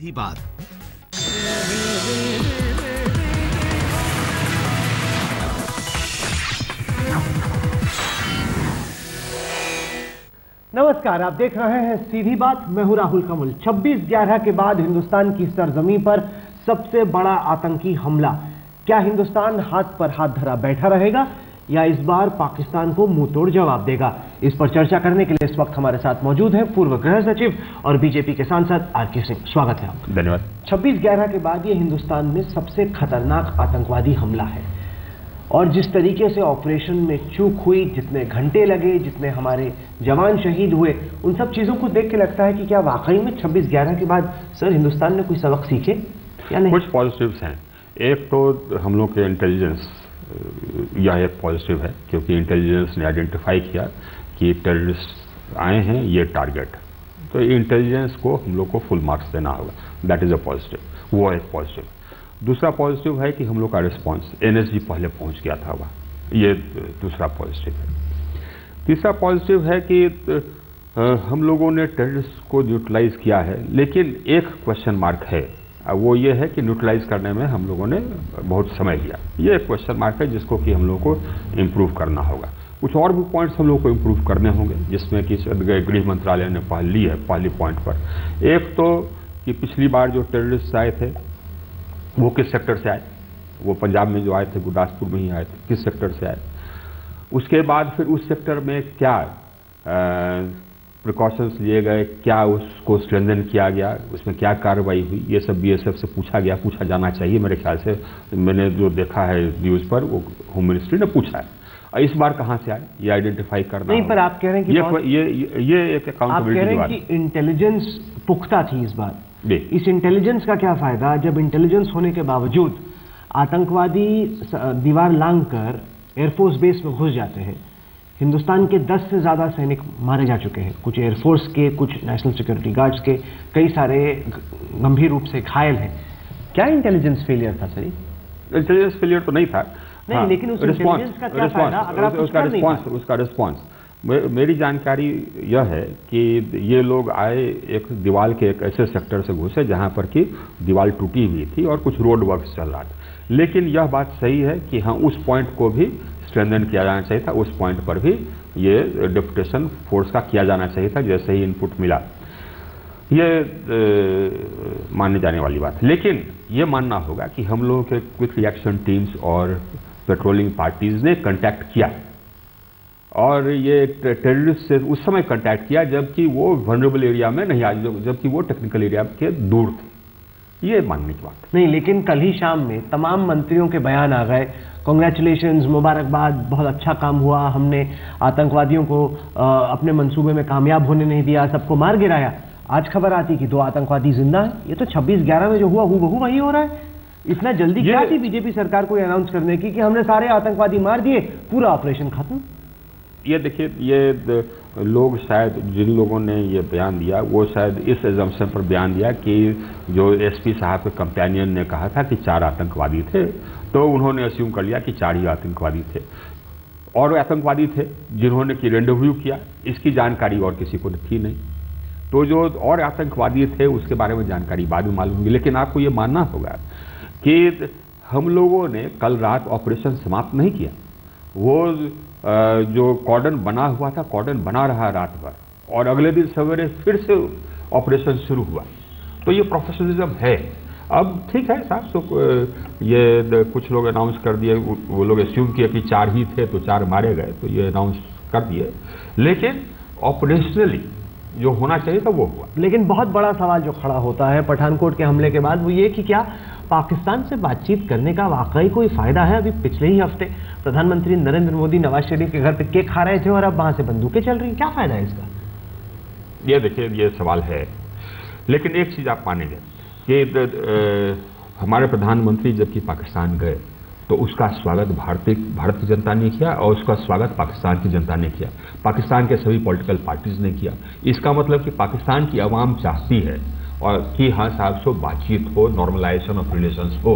ही बात। नमस्कार, आप देख रहे हैं सीधी बात। मैं हूं राहुल कमल। 26/11 के बाद हिंदुस्तान की सरजमी पर सबसे बड़ा आतंकी हमला। क्या हिंदुस्तान हाथ पर हाथ धरा बैठा रहेगा या इस बार पाकिस्तान को मुंह तोड़ जवाब देगा? इस पर चर्चा करने के लिए इस वक्त हमारे साथ मौजूद हैं पूर्व गृह सचिव और बीजेपी के सांसद आर.के. सिंह। स्वागत है आपका। धन्यवाद। 26/11 के बाद ये हिंदुस्तान में सबसे खतरनाक आतंकवादी हमला है और जिस तरीके से ऑपरेशन में चूक हुई, जितने घंटे लगे, जितने हमारे जवान शहीद हुए, उन सब चीजों को देख के लगता है कि क्या वाकई में 26/11 के बाद सर हिंदुस्तान ने कोई सबक सीखे या नहीं? कुछ पॉजिटिव्स हैं। एक तो हम लोग के इंटेलिजेंस, यह एक पॉजिटिव है क्योंकि इंटेलिजेंस ने आइडेंटिफाई किया कि टेररिस्ट आए हैं, ये टारगेट। तो इंटेलिजेंस को हम लोग को फुल मार्क्स देना होगा। दैट इज अ पॉजिटिव, वो एक पॉजिटिव। दूसरा पॉजिटिव है कि हम लोग का रिस्पांस, एनएसजी पहले पहुंच गया था वहाँ, ये दूसरा पॉजिटिव है। तीसरा पॉजिटिव है कि हम लोगों ने टेररिस्ट को न्यूट्रलाइज किया है, लेकिन एक क्वेश्चन मार्क है, वो ये है कि न्यूट्रलाइज करने में हम लोगों ने बहुत समय लिया। ये एक क्वेश्चन मार्क है जिसको कि हम लोगों को इम्प्रूव करना होगा। कुछ और भी पॉइंट्स हम लोग को इम्प्रूव करने होंगे, जिसमें कि गृह मंत्रालय ने पहल ली है। पहली पॉइंट पर एक तो कि पिछली बार जो टेररिस्ट आए थे वो किस सेक्टर से आए, वो पंजाब में जो आए थे, गुरदासपुर में ही आए थे, किस सेक्टर से आए। उसके बाद फिर उस सेक्टर में क्या प्रिकॉशंस लिए गए, क्या उसको स्ट्रेंथन किया गया, उसमें क्या कार्रवाई हुई, ये सब बीएसएफ से पूछा जाना चाहिए। मेरे ख्याल से मैंने जो देखा है न्यूज़ पर, वो होम मिनिस्ट्री ने पूछा है। इस बार कहाँ से आए ये आइडेंटिफाई करना नहीं, पर आप कह रहे हैं कि ये एक अकाउंटेबिलिटी की बात है कि इंटेलिजेंस पुख्ता थी इस बार। इस इंटेलिजेंस का क्या फायदा जब इंटेलिजेंस होने के बावजूद आतंकवादी दीवार लांघकर एयरफोर्स बेस में घुस जाते हैं? हिंदुस्तान के 10 से ज्यादा सैनिक मारे जा चुके हैं, कुछ एयरफोर्स के, कुछ नेशनल सिक्योरिटी गार्ड्स के, कई सारे गंभीर रूप से घायल हैं। क्या इंटेलिजेंस फेलियर था सर? इंटेलिजेंस फेलियर तो नहीं था। नहीं, हाँ, लेकिन उस इंटेलिजेंस का क्या फायदा अगर आप उसका रिस्पॉन्स मेरी जानकारी यह है कि ये लोग आए एक दीवार के एक ऐसे सेक्टर से घुसे जहां पर कि दीवार टूटी हुई थी और कुछ रोड वर्क चल रहा था। लेकिन यह बात सही है कि हाँ, उस पॉइंट को भी स्ट्रेंथन किया जाना चाहिए था। उस पॉइंट पर भी ये डेपुटेशन फोर्स का किया जाना चाहिए था जैसे ही इनपुट मिला। ये मानने जाने वाली बात है। लेकिन ये मानना होगा कि हम लोगों के क्विक रिएक्शन टीम्स और पेट्रोलिंग पार्टीज ने कंटैक्ट किया और ये टेररिस्ट से उस समय कंटैक्ट किया जबकि वो वनरेबल एरिया में नहीं आए, जबकि वो टेक्निकल एरिया के दूर थे। ये मानने की बात नहीं। लेकिन कल ही शाम में तमाम मंत्रियों के बयान आ गए, कांग्रेचुलेशंस, मुबारकबाद, बहुत अच्छा काम हुआ, हमने आतंकवादियों को अपने मंसूबे में कामयाब होने नहीं दिया, सबको मार गिराया। आज खबर आती कि 2 आतंकवादी जिंदा हैं। ये तो 26/11 में जो हुआ हूबहू वही हो रहा है। इतना जल्दी क्या थी बीजेपी सरकार को अनाउंस करने की कि हमने सारे आतंकवादी मार दिए, पूरा ऑपरेशन खत्म? ये देखिए, ये लोग शायद, जिन लोगों ने ये बयान दिया वो शायद इस एजम्पशन पर बयान दिया कि जो एसपी साहब के कंपेनियन ने कहा था कि 4 आतंकवादी थे, तो उन्होंने अस्यूम कर लिया कि 4 ही आतंकवादी थे। और आतंकवादी थे जिन्होंने कि रेंडवू किया, इसकी जानकारी और किसी को थी नहीं। तो जो और आतंकवादी थे उसके बारे में जानकारी बाद में मालूम हुई। लेकिन आपको ये मानना होगा कि हम लोगों ने कल रात ऑपरेशन समाप्त नहीं किया। वो जो कॉर्डन बना हुआ था, कॉर्डन बना रहा रात भर, और अगले दिन सवेरे फिर से ऑपरेशन शुरू हुआ। तो ये प्रोफेशनलिज्म है। अब ठीक है साहब, तो ये कुछ लोग अनाउंस कर दिए, वो लोग एस्यूम किए कि 4 ही थे तो 4 मारे गए, तो ये अनाउंस कर दिए। लेकिन ऑपरेशनली जो होना चाहिए था वो हुआ। लेकिन बहुत बड़ा सवाल जो खड़ा होता है पठानकोट के हमले के बाद वो ये कि क्या पाकिस्तान से बातचीत करने का वाकई कोई फायदा है? अभी पिछले ही हफ्ते प्रधानमंत्री नरेंद्र मोदी नवाज शरीफ के घर पे केक खा रहे थे और अब वहां से बंदूकें चल रही, क्या फायदा है इसका? ये देखिए, ये सवाल है। लेकिन एक चीज आप मानेंगे कि हमारे प्रधानमंत्री जबकि पाकिस्तान गए तो उसका स्वागत भारत की जनता ने किया और उसका स्वागत पाकिस्तान की जनता ने किया, पाकिस्तान के सभी पॉलिटिकल पार्टीज ने किया। इसका मतलब कि पाकिस्तान की आवाम चाहती है और कि हाँ साहब सो बातचीत हो, नॉर्मलाइजेशन ऑफ रिलेशंस हो।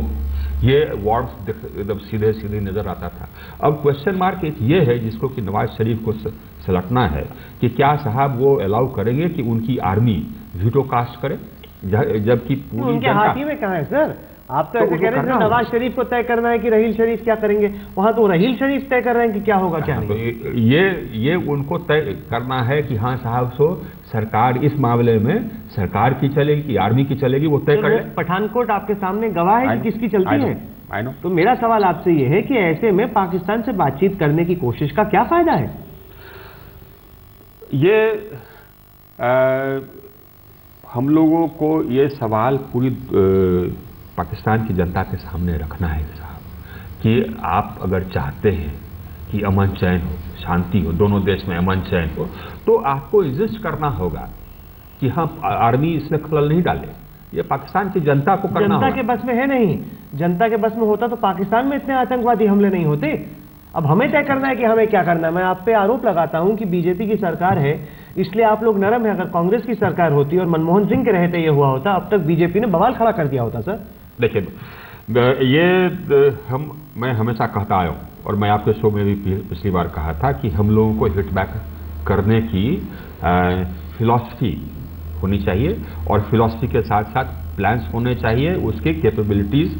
ये वार्म्थ एकदम सीधे सीधे नजर आता था। अब क्वेश्चन मार्क एक ये है जिसको कि नवाज शरीफ को सलटना है कि क्या साहब वो अलाउ करेंगे कि उनकी आर्मी वीटो कास्ट करे जबकि पूरी उनके हाथ ही में कहाँ है सर? आप तो ऐसे कह रहे हैं नवाज शरीफ को तय करना है कि रहील शरीफ क्या करेंगे, वहां तो रहील शरीफ तय कर रहे हैं कि क्या होगा क्या नहीं। ये उनको तय करना है कि हाँ साहब, सो सरकार इस मामले में सरकार की चलेगी कि आर्मी की चलेगी, वो तय कर ले। पठानकोट आपके सामने गवाह है कि किसकी चलती है। तो मेरा सवाल आपसे ये है कि ऐसे में पाकिस्तान से बातचीत करने की कोशिश का क्या फायदा है? ये हम लोगों को ये सवाल पूरी पाकिस्तान की जनता के सामने रखना है साहब कि आप अगर चाहते हैं कि अमन चैन हो, शांति हो, दोनों देश में अमन चैन हो, तो आपको इंसिस्ट करना होगा कि हाँ आर्मी इसमें खलल नहीं डाले। ये पाकिस्तान की जनता को करना होगा। जनता के बस में है नहीं। जनता के बस में होता तो पाकिस्तान में इतने आतंकवादी हमले नहीं होते। अब हमें तय करना है कि हमें क्या करना है। मैं आप पे आरोप लगाता हूं कि बीजेपी की सरकार है इसलिए आप लोग नरम है। अगर कांग्रेस की सरकार होती और मनमोहन सिंह के रहते ये हुआ होता, अब तक बीजेपी ने बवाल खड़ा कर दिया होता। सर देखिए, ये मैं हमेशा कहता आया हूँ और मैं आपके शो में भी पिछली बार कहा था कि हम लोगों को हिट बैक करने की फिलॉसफी होनी चाहिए और फिलॉसफी के साथ साथ प्लान्स होने चाहिए, उसके कैपेबिलिटीज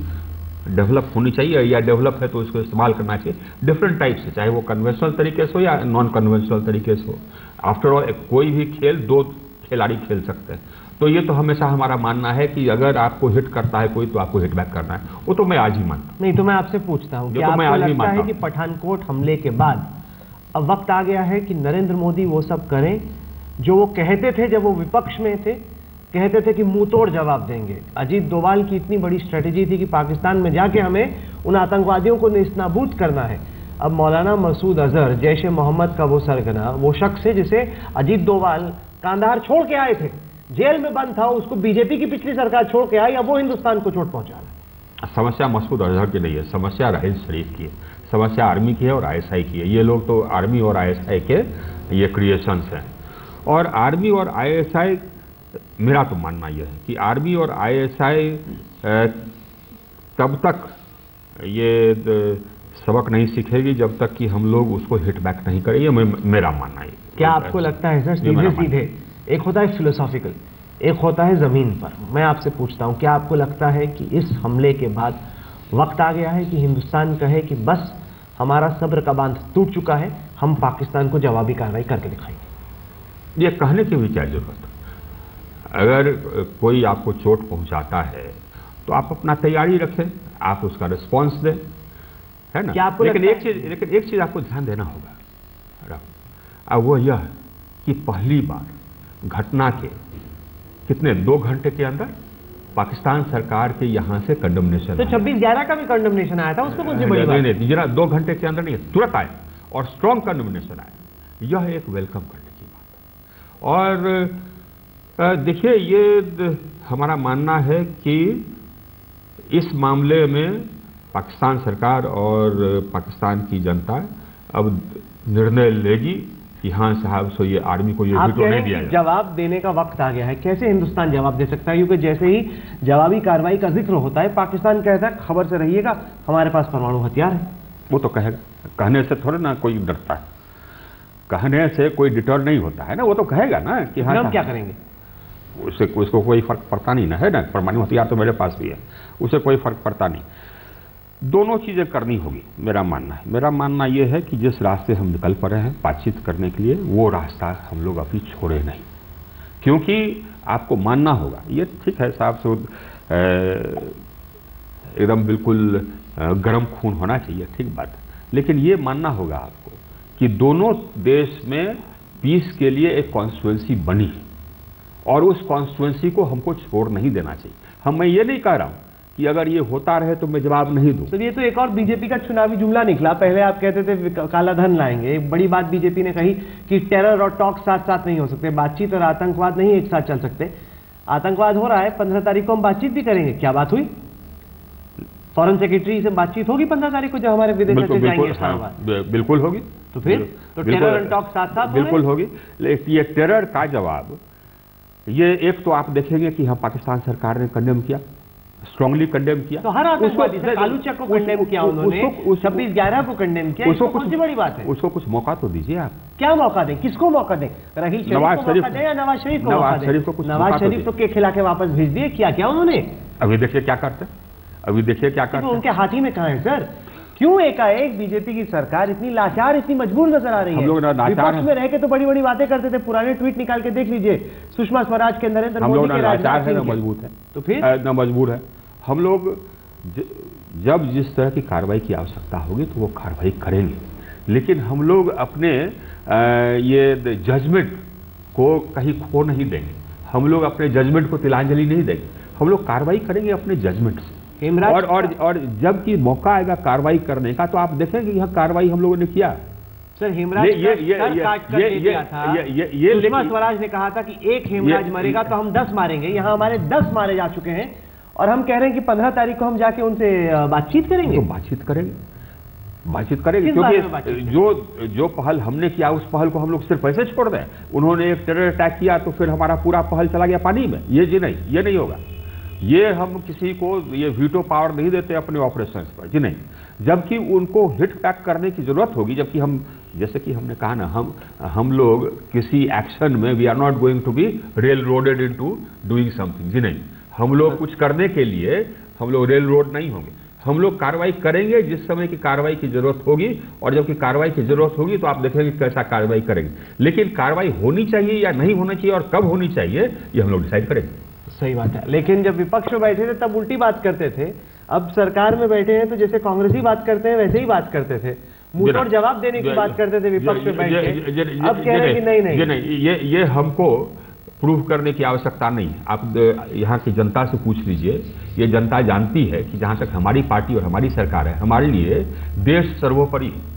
डेवलप होनी चाहिए, या डेवलप है तो उसको इस्तेमाल करना चाहिए डिफरेंट टाइप से, चाहे वो कन्वेंशनल तरीके से हो या नॉन कन्वेंशनल तरीके से हो। आफ्टर ऑल कोई भी खेल दो खिलाड़ी खेल सकते हैं। तो ये तो हमेशा हमारा मानना है कि अगर आपको हिट करता है कोई तो आपको हिट बैक करना है। वो तो मैं आज ही मानता हूं। नहीं तो मैं आपसे पूछता हूं कि आपको लगता है कि पठानकोट हमले के बाद अब वक्त आ गया है कि नरेंद्र मोदी वो सब करें जो वो कहते थे जब वो विपक्ष में थे, कहते थे कि मुंह तोड़ जवाब देंगे। अजीत डोभाल की इतनी बड़ी स्ट्रेटेजी थी कि पाकिस्तान में जाके हमें उन आतंकवादियों को नेस्तनाबूद करना है। अब मौलाना मसूद अजहर जैश ए मोहम्मद का वो सरगना, वो शख्स है जिसे अजीत डोभाल कांधार छोड़ के आए थे, जेल में बंद था, उसको बीजेपी की पिछली सरकार छोड़ के आई, अब वो हिंदुस्तान को चोट पहुंचा रहा है। समस्या मसूद अजहर की नहीं है, समस्या रहील शरीफ की है, समस्या आर्मी की है और आईएसआई की है। ये लोग तो आर्मी और आईएसआई के ये क्रिएशंस हैं। और आर्मी और आईएसआई, मेरा तो मानना यह है कि आर्मी और आईएसआई तब तक ये सबक नहीं सीखेगी जब तक कि हम लोग उसको हिट बैक नहीं करें। ये मेरा मानना है। क्या आपको लगता है सर, सीधे सीधे एक होता है फिलोसॉफिकल, एक होता है जमीन पर, मैं आपसे पूछता हूं क्या आपको लगता है कि इस हमले के बाद वक्त आ गया है कि हिंदुस्तान कहे कि बस हमारा सब्र का बांध टूट चुका है, हम पाकिस्तान को जवाबी कार्रवाई करके दिखाएंगे? ये कहने की भी क्या जरूरत है? अगर कोई आपको चोट पहुंचाता है तो आप अपना तैयारी रखें, आप उसका रिस्पॉन्स दें, है ना? लेकिन एक चीज आपको ध्यान देना होगा, अब वो यह कि पहली बार घटना के कितने 2 घंटे के अंदर पाकिस्तान सरकार के यहां से कंडमनेशन, तो 26/11 का भी कंडमनेशन आया था, उसमें कुछ बड़ी बात नहीं, जरा 2 घंटे के अंदर नहीं, तुरंत आया और स्ट्रॉन्ग कंडमनेशन आया। यह एक वेलकम करने की बात है। और देखिए, ये हमारा मानना है कि इस मामले में पाकिस्तान सरकार और पाकिस्तान की जनता अब निर्णय लेगी कि हाँ साहब, सो ये आर्मी को ये वीटो नहीं दिया जाए। जवाब देने का वक्त आ गया है। कैसे हिंदुस्तान जवाब दे सकता है? क्योंकि जैसे ही जवाबी कार्रवाई का जिक्र होता है, पाकिस्तान कहता है खबर से रहिएगा, हमारे पास परमाणु हथियार है। वो तो कहेगा, कहने से थोड़ा ना कोई डरता है, कहने से कोई डिटर नहीं होता है ना। वो तो कहेगा ना कि हाँ हम क्या करेंगे, उसको कोई फर्क पड़ता नहीं ना, है ना। परमाणु हथियार तो मेरे पास भी है, उसे कोई फर्क पड़ता नहीं। दोनों चीजें करनी होगी, मेरा मानना है। मेरा मानना यह है कि जिस रास्ते हम निकल पड़े हैं बातचीत करने के लिए, वो रास्ता हम लोग अभी छोड़े नहीं, क्योंकि आपको मानना होगा, ये ठीक है साहब, सो एकदम बिल्कुल गर्म खून होना चाहिए, ठीक बात, लेकिन ये मानना होगा आपको कि दोनों देश में पीस के लिए एक कॉन्स्टिट्यूएंसी बनी और उस कॉन्स्टिट्यूएंसी को हमको छोड़ नहीं देना चाहिए। मैं ये नहीं कह रहा हूं कि अगर ये होता रहे तो मैं जवाब नहीं दूं। तो ये तो एक और बीजेपी का चुनावी जुमला निकला। पहले आप कहते थे काला धन लाएंगे, एक बड़ी बात बीजेपी ने कही कि टेरर और टॉक साथ साथ नहीं हो सकते, बातचीत और आतंकवाद नहीं एक साथ चल सकते। आतंकवाद हो रहा है, 15 तारीख को हम बातचीत भी करेंगे। क्या बात हुई? फॉरेन सेक्रेटरी से बातचीत होगी 15 तारीख को, जब हमारे विदेश सचिव जाएंगे इस्लामाबाद। बिल्कुल होगी। तो फिर तो टेरर और टॉक साथ साथ बिल्कुल होगी। ये टेरर का जवाब, ये एक तो आप देखेंगे कि हाँ पाकिस्तान सरकार ने कंडेम किया, स्ट्रांगली कंडेम किया। तो हर आतंकवादी से कालू चक को कंडेम किया उन्होंने, 26/11 को कंडेम किया, उसको कौन सी बड़ी बात है? उसको कुछ मौका तो दीजिए आप। क्या मौका दें? किसको मौका दें? रहील शरीफ को मौका दें या नवाज शरीफ को मौका दें? नवाज शरीफ तो के खिला के वापस भेज दिए, क्या उन्होंने? अभी देखिए क्या करते, अभी देखिए क्या करते। उनके हाथी में कहां है सर? क्यों एकाएक बीजेपी की सरकार इतनी लाचार, इतनी मजबूर नजर आ रही है? हम लोग विपक्ष में रह के तो बड़ी बड़ी बातें करते थे, पुराने ट्वीट निकाल के देख लीजिए, सुषमा स्वराज के, नरेंद्र मोदी के, लाचार है ना मजबूत है, तो फिर न मजबूर है। हम लोग जब जिस तरह की कार्रवाई की आवश्यकता होगी तो वो कार्रवाई करेंगे, लेकिन हम लोग अपने ये जजमेंट को कहीं खो नहीं देंगे, हम लोग अपने जजमेंट को तिलांजलि नहीं देंगे, हम लोग कार्रवाई करेंगे अपने जजमेंट से। और जबकि मौका आएगा कार्रवाई करने का तो आप देखेंगे यह कार्रवाई हम लोगों ने किया। सर हेमराज सुषमा स्वराज ने कहा था कि एक हेमराज मरेगा तो हम 10 मारेंगे, यहां हमारे 10 मारे जा चुके हैं और हम कह रहे हैं कि 15 तारीख को हम जाके उनसे बातचीत करेंगे। तो बातचीत करेंगे क्योंकि जो पहल हमने किया उस पहल को हम लोग सिर्फ ऐसे छोड़ दें। उन्होंने एक टेरर अटैक किया तो फिर हमारा पूरा पहल चला गया पानी में, ये नहीं होगा। ये हम किसी को ये वीटो पावर नहीं देते अपने ऑपरेशंस पर, जी नहीं। जबकि उनको हिट बैक करने की जरूरत होगी, जबकि हम जैसे कि हमने कहा ना, हम लोग किसी एक्शन में we are not going to be railroaded into doing something, जी नहीं। हम लोग कुछ करने के लिए हम लोग रेल रोड नहीं होंगे, हम लोग कार्रवाई करेंगे जिस समय की कार्रवाई की जरूरत होगी, और जबकि कार्रवाई की जरूरत होगी तो आप देखेंगे कैसा कार्रवाई करेंगे। लेकिन कार्रवाई होनी चाहिए या नहीं होनी चाहिए और कब होनी चाहिए ये हम लोग डिसाइड करेंगे। सही बात है, लेकिन जब विपक्ष में बैठे थे तब उल्टी बात करते थे, अब सरकार में बैठे हैं तो जैसे कांग्रेसी बात करते हैं वैसे ही बात करते थे, मुंहतोड़ जवाब देने की बात करते थे विपक्ष में बैठ के, अब कह रहे हैं कि नहीं। ये हमको प्रूव करने की आवश्यकता नहीं है। आप यहाँ की जनता से पूछ लीजिए, ये जनता जानती है कि जहाँ तक हमारी पार्टी और हमारी सरकार है, हमारे लिए देश सर्वोपरि है,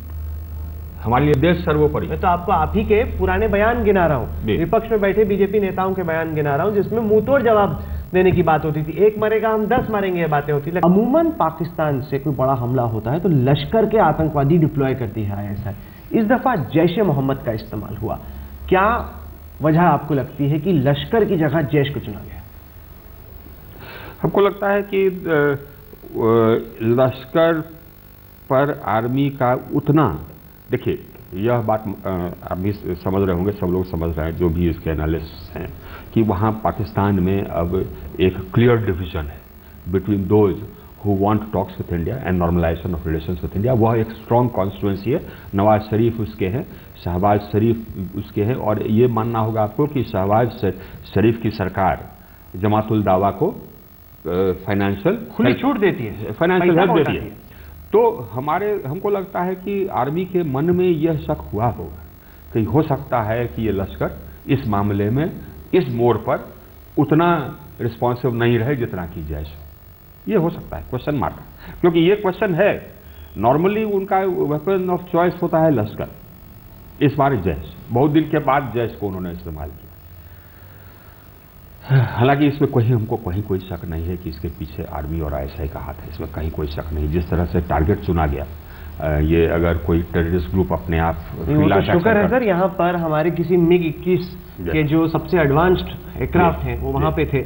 हमारे लिए देश सर्वोपरि। मैं तो आपको आप ही के पुराने बयान गिना रहा हूँ, विपक्ष में बैठे बीजेपी नेताओं के बयान गिना रहा हूँ, जिसमें मुंहतोड़ जवाब देने की बात होती थी। एक मरेगा हम 10 मारेंगे ये बातें होती। अमूमन पाकिस्तान से कोई बड़ा हमला होता है तो लश्कर के आतंकवादी डिप्लॉय करती है ISI। इस दफा जैश ए मोहम्मद का इस्तेमाल हुआ, क्या वजह आपको लगती है कि लश्कर की जगह जैश को चुना गया? हमको लगता है कि लश्कर पर आर्मी का उतना, देखिए यह बात आप भी समझ रहे होंगे, सब लोग समझ रहे हैं जो भी इसके एनालिस्ट हैं, कि वहाँ पाकिस्तान में अब एक क्लियर डिवीजन है between those who want talks with India and normalisation of relations with India. वह एक स्ट्रॉन्ग कॉन्स्टिट्यूएंसी है, नवाज शरीफ उसके हैं, शहबाज शरीफ उसके हैं, और ये मानना होगा आपको कि शहबाज शरीफ की सरकार जमातुल दावा को फाइनेंशियल खुली छूट देती है, फाइनेंशियल हेल्प देती है। तो हमको लगता है कि आर्मी के मन में यह शक हुआ होगा कि हो सकता है कि ये लश्कर इस मामले में इस मोड़ पर उतना रिस्पॉन्सिव नहीं रहे जितना कि जैश। ये हो सकता है, क्वेश्चन मार्क, क्योंकि ये क्वेश्चन है। नॉर्मली उनका वेपन ऑफ चॉइस होता है लश्कर, इस बार जैश, बहुत दिन के बाद जैश को उन्होंने इस्तेमाल किया। हालांकि इसमें हमको कोई शक नहीं है कि इसके पीछे आर्मी और ISI का हाथ है, इसमें कहीं कोई शक नहीं। जिस तरह से टारगेट चुना गया, ये अगर कोई टेररिस्ट ग्रुप अपने आप शुक्र है सर, यहाँ पर हमारे किसी MiG-21 के जो सबसे एडवांस्ड एयरक्राफ्ट हैं वो वहाँ पे थे।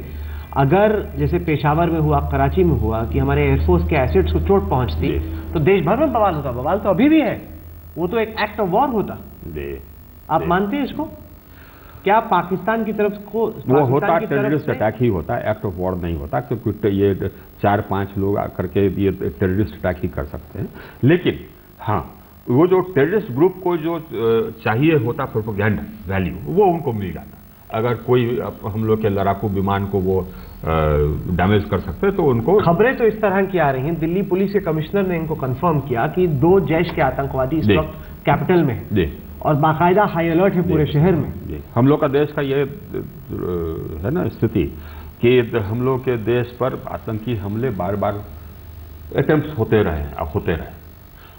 अगर जैसे पेशावर में हुआ, कराची में हुआ कि हमारे एयरफोर्स के एसेट्स को चोट पहुँचती तो देश भर में बवाल होता। बवाल तो अभी भी है, वो तो एक एक्ट ऑफ वॉर होता। आप मानते हैं इसको? क्या पाकिस्तान की तरफ को वो होता टेररिस्ट अटैक ही होता है, एक्ट ऑफ वॉर नहीं होता, क्योंकि ये 4-5 लोग आकर के ये टेररिस्ट अटैक ही कर सकते हैं। लेकिन हाँ, वो जो टेररिस्ट ग्रुप को जो चाहिए होता प्रोपेगेंडा वैल्यू, वो उनको मिल जाता। अगर कोई हम लोग के लड़ाकू विमान को वो डैमेज कर सकते तो उनको। खबरें तो इस तरह की आ रही हैं, दिल्ली पुलिस के कमिश्नर ने इनको कंफर्म किया कि 2 जैश के आतंकवादी इस वक्त कैपिटल में हैं और बाकायदा हाई अलर्ट है पूरे शहर में। हम लोग का देश का ये है ना स्थिति कि हम लोग के देश पर आतंकी हमले बार बार अटेम्प्ट होते रहे,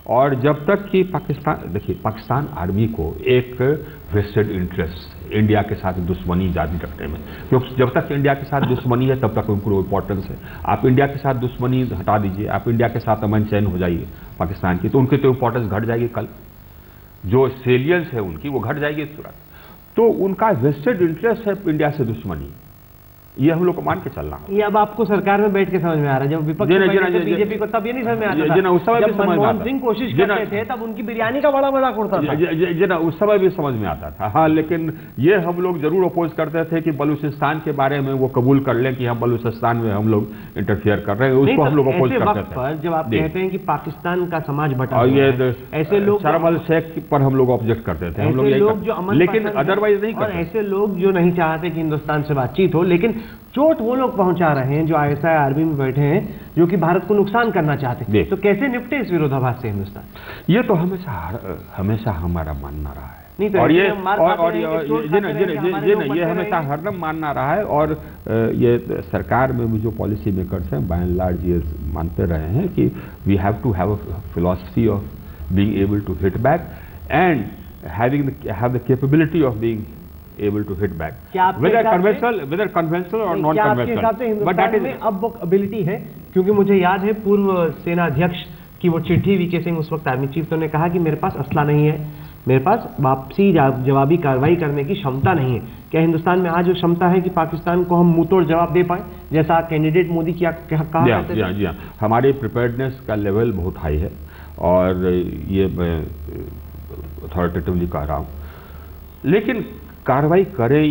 और जब तक कि पाकिस्तान आर्मी को एक वेस्टेड इंटरेस्ट इंडिया के साथ दुश्मनी जारी रखने में, क्योंकि जब तक इंडिया के साथ दुश्मनी है तब तक उनको इंपॉर्टेंस है। आप इंडिया के साथ दुश्मनी हटा दीजिए, आप इंडिया के साथ अमन चैन हो जाइए पाकिस्तान की, तो उनकी तो इंपॉर्टेंस घट जाएगी। कल जो सेलियंस है उनकी वो घट जाएगी तुरंत। तो उनका वेस्टेड इंटरेस्ट है इंडिया से दुश्मनी, ये हम लोग को मान के चलना होगा। ये अब आपको सरकार में बैठ के समझ में आ रहा है, जब विपक्ष में बैठे थे बीजेपी को तब ये नहीं समझ में आता था। उस समय भी समझ में आता सिंह कोशिश करते थे तब उनकी बिरयानी का बड़ा मजाक उड़ता था। उस समय भी समझ में आता था। हाँ, लेकिन ये हम लोग जरूर अपोज करते थे कि बलूचिस्तान के बारे में वो कबूल कर लें कि हम बलूचिस्तान में हम लोग इंटरफियर कर रहे हैं, उसको हम लोग अपोज करते थे। जब आप कहते हैं कि पाकिस्तान का समाज बटा और ये ऐसे लोग शर्म शेख पर हम लोग ऑब्जेक्ट करते थे, हम लोग, लेकिन अदरवाइज नहीं करते। ऐसे लोग जो नहीं चाहते कि हिंदुस्तान से बातचीत हो, लेकिन चोट वो लोग पहुंचा रहे हैं जो ISI आर्मी में बैठे हैं, जो कि भारत को नुकसान करना चाहते हैं, तो कैसे निपटे इस विरोधाभास से हिंदुस्तान? ये तो हमेशा हमारा मानना रहा है। नहीं तो और ये हमेशा हरदम मानना रहा है। और ये सरकार में भी जो पॉलिसी मेकर्स हैं बाय एंड लार्ज ये मानते रहे हैं कि we have to have a philosophy of being able to hit back and have the capability of being able to hit back, whether conventional or non conventional, but that is अब वो ability है, क्योंकि मुझे याद है पूर्व सेना अध्यक्ष की वो चिट्ठी वीके सिंह उस वक्त आर्मी चीफ, तो ने कहा कि मेरे पास असला नहीं है, मेरे पास वापसी जवाबी कार्रवाई करने की क्षमता नहीं है। क्या हिंदुस्तान में आज वो क्षमता है कि पाकिस्तान को हम मुंहतोड़ जवाब दे पाए, जैसा कैंडिडेट मोदी क्या कहा करते थे? जी हाँ, हमारी प्रिपेयर्डनेस का लेवल बहुत हाई है और ये मैं अथॉरिटेटिवली कह रहा हूँ, लेकिन कार्रवाई करें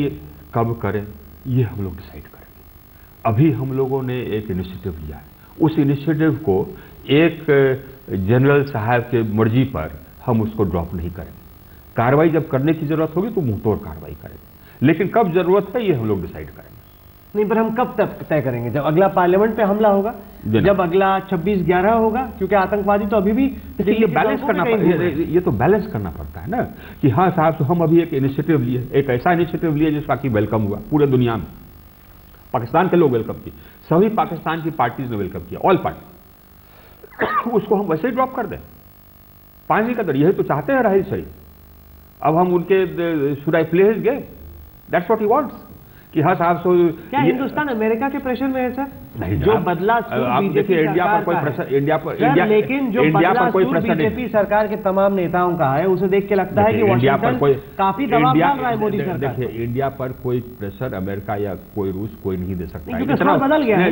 कब करें ये हम लोग डिसाइड करेंगे। अभी हम लोगों ने एक इनिशिएटिव लिया है, उस इनिशिएटिव को एक जनरल साहब के मर्जी पर हम उसको ड्रॉप नहीं करेंगे। कार्रवाई जब करने की जरूरत होगी तो मुंहतोड़ कार्रवाई करेंगे, लेकिन कब जरूरत है ये हम लोग डिसाइड करेंगे। नहीं, पर हम कब तक तय करेंगे? जब अगला पार्लियामेंट पे हमला होगा, जब अगला 26/11 होगा, क्योंकि आतंकवादी तो अभी भी ये बैलेंस करना ये तो बैलेंस करना पड़ता है ना कि हाँ साहब, तो हम अभी एक इनिशिएटिव लिए, एक ऐसा इनिशिएटिव लिए जिसका कि वेलकम हुआ पूरे दुनिया में, पाकिस्तान के लोग वेलकम किए, सभी पाकिस्तान की पार्टीज ने वेलकम किया, ऑल पार्टी, उसको हम वैसे ही ड्रॉप कर दें पानी का दर? यही तो चाहते हैं राहिल शरीफ। अब हम उनके should I play his game, that's what he wants कि हाँ साहब। सो क्या हिंदुस्तान अमेरिका के प्रेशर में है सर? नहीं, जो बदला आप देखिए इंडिया पर कोई प्रेशर, लेकिन जो बदला बीजेपी सरकार के तमाम नेताओं का है, उसे देख के लगता है कि इंडिया पर कोई काफी दबाव डाल रहा है मोदी सरकार। देखिए इंडिया पर कोई प्रेशर अमेरिका या कोई रूस कोई नहीं दे सकता, क्योंकि स्वर बदल गया है।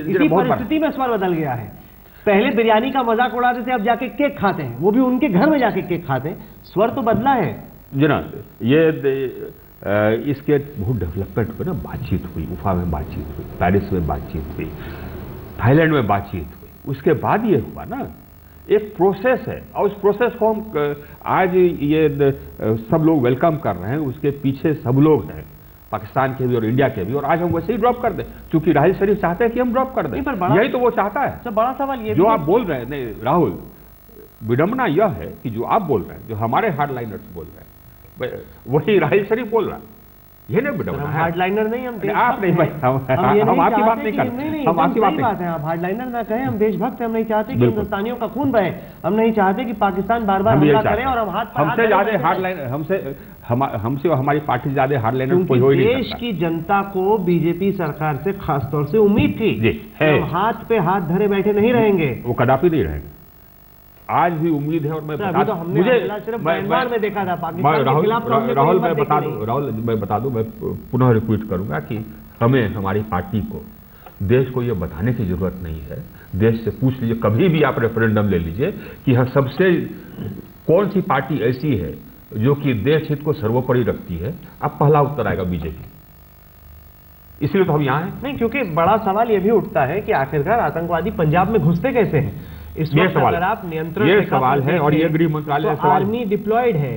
इसी परिस्थिति में स्वर बदल गया है। पहले बिरयानी का मजाक उड़ाते थे, अब जाके केक खाते हैं, वो भी उनके घर में जाके केक खाते हैं। स्वर तो बदला है जी ना। ये इसके बहुत डेवलपमेंट पे ना बातचीत हुई, उफा में बातचीत हुई, पेरिस में बातचीत हुई, थाईलैंड में बातचीत हुई, उसके बाद ये हुआ ना, एक प्रोसेस है और उस प्रोसेस को हम आज ये सब लोग वेलकम कर रहे हैं, उसके पीछे सब लोग हैं, पाकिस्तान के भी और इंडिया के भी, और आज हम वैसे ही ड्रॉप कर दें क्योंकि राहिल शरीफ चाहते हैं कि हम ड्रॉप कर दें। यही तो वो चाहता है। तो बड़ा सवाल ये जो आप बोल रहे हैं, नहीं राहुल, विडंबना यह है कि जो आप बोल रहे हैं, जो हमारे हार्डलाइनर्स बोल रहे हैं, वही राहिल शरीफ बोल रहा है, ये नहीं विडंबना है। हार्डलाइनर नहीं, हम आप नहीं भाई, हम आपकी बात नहीं करते, हम आपकी बात नहीं। आप हार्डलाइनर ना कहें, हम देशभक्त हैं, हम नहीं चाहते कि हिंदुस्तानियों का खून बहे, हम नहीं चाहते कि पाकिस्तान बार बार हमला करे और हम हाथ हमसे ज्यादा हार्डलाइनर, हमसे हमारी पार्टी ज्यादा हार्डलाइनर कोई हो ही नहीं सकता। देश की जनता को बीजेपी सरकार से खासतौर से उम्मीद थी कि हाथ पे हाथ धरे बैठे नहीं रहेंगे, वो कदापि नहीं रहेंगे। आज भी उम्मीद है और मैं में देखा था पाकिस्तान के खिलाफ। राहुल मैं बता दूं, मैं पुनः रिपीट करूंगा कि हमें, हमारी पार्टी को देश को ये बताने की जरूरत नहीं है। देश से पूछ लीजिए, कभी भी आप रेफरेंडम ले लीजिए कि हाँ सबसे कौन सी पार्टी ऐसी है जो कि देश हित को सर्वोपरि रखती है, अब पहला उत्तर आएगा बीजेपी। इसलिए तो हम यहाँ हैं। नहीं, क्योंकि बड़ा सवाल ये भी उठता है कि आखिरकार आतंकवादी पंजाब में घुसते कैसे हैं? इस ये सवाल, अगर आप नियंत्रण ये सवाल है और ये गृह मंत्रालय तो आर्मी डिप्लॉयड है।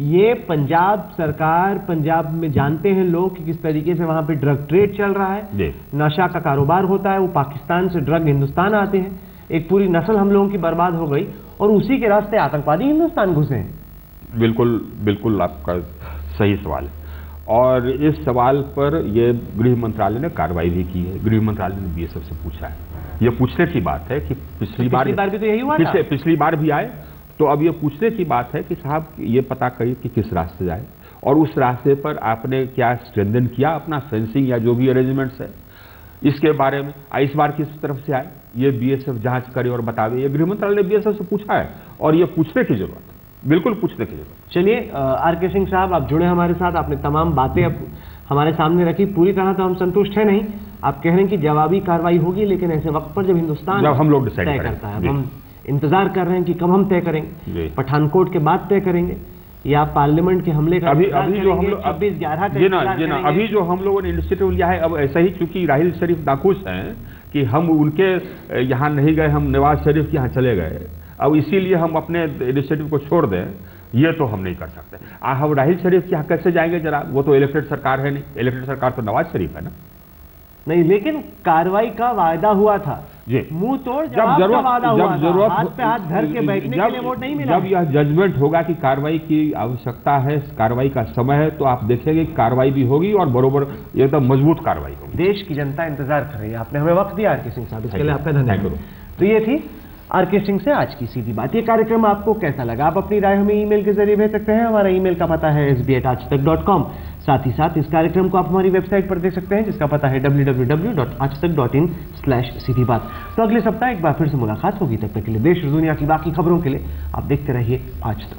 ये पंजाब सरकार, पंजाब में जानते हैं लोग कि किस तरीके से वहां पे ड्रग ट्रेड चल रहा है, नशा का कारोबार होता है, वो पाकिस्तान से ड्रग हिंदुस्तान आते हैं, एक पूरी नस्ल हम लोगों की बर्बाद हो गई और उसी के रास्ते आतंकवादी हिंदुस्तान घुसे हैं। बिल्कुल बिल्कुल आपका सही सवाल है और इस सवाल पर ये गृह मंत्रालय ने कार्रवाई भी की है। गृह मंत्रालय ने बीएसएफ से पूछा है। ये पूछने की बात है कि पिछली बार भी तो यही हुआ था। पिछली बार भी आए, तो अब ये पूछने की बात है कि साहब ये पता करिए कि किस रास्ते जाए और उस रास्ते पर आपने क्या स्ट्रेंथन किया अपना फेंसिंग या जो भी अरेंजमेंट्स है, इसके बारे में इस बार किस तरफ से आए ये बीएसएफ जांच करे और बतावे। ये गृह मंत्रालय ने बीएसएफ से पूछा है और ये पूछने की जरूरत है, बिल्कुल पूछने की जरूरत। चलिए आर के सिंह साहब, आप जुड़े हमारे साथ, आपने तमाम बातें अब हमारे सामने रखी, पूरी तरह तो हम संतुष्ट है नहीं। आप कह रहे हैं कि जवाबी कार्रवाई होगी, लेकिन ऐसे वक्त पर जब हिंदुस्तान जब हम लोग तय करता है, हम इंतजार कर रहे हैं कि कब हम तय करेंगे, पठानकोट के बाद तय करेंगे या पार्लियामेंट के हमले का अभी जो हम लोग 26/11 का जी ना अभी जो हम लोगों ने इनिशिएटिव लिया है, अब ऐसा ही, क्योंकि राहिल शरीफ नाखुश हैं कि हम उनके यहाँ नहीं गए, हम नवाज शरीफ के यहाँ चले गए, अब इसीलिए हम अपने इनिशिएटिव को छोड़ दें, ये तो हम नहीं कर सकते। हम राहिल शरीफ के यहाँ कैसे जाएंगे जरा, वो तो इलेक्टेड सरकार है नहीं, इलेक्टेड सरकार तो नवाज शरीफ है ना। नहीं, लेकिन कार्रवाई का वायदा हुआ था जी, मुंह तोड़ जवाब का वादा हुआ था, हाथ पे हाथ धर के बैठने के लिए वोट नहीं मिला। जब यह जजमेंट होगा कि कार्रवाई की आवश्यकता है, कार्रवाई का समय है, तो आप देखेंगे कार्रवाई भी होगी और बरोबर एकदम मजबूत कार्रवाई होगी। देश की जनता इंतजार कर रही है, आपने हमें वक्त दिया आर.के. सिंह साहब, इसके लिए आपका धन्यवाद। तो ये थी आर.के. सिंह से आज की सीधी बात। ये कार्यक्रम आपको कैसा लगा? आप अपनी राय हमें ईमेल के जरिए भेज सकते हैं। हमारा ईमेल का पता है sb@aajtak.com। साथ ही साथ इस कार्यक्रम को आप हमारी वेबसाइट पर देख सकते हैं, जिसका पता है www.aajtak.in/सीधी बात। तो अगले सप्ताह एक बार फिर से मुलाकात होगी। तब तक के लिए देश और दुनिया की बाकी खबरों के लिए आप देखते रहिए आज तक।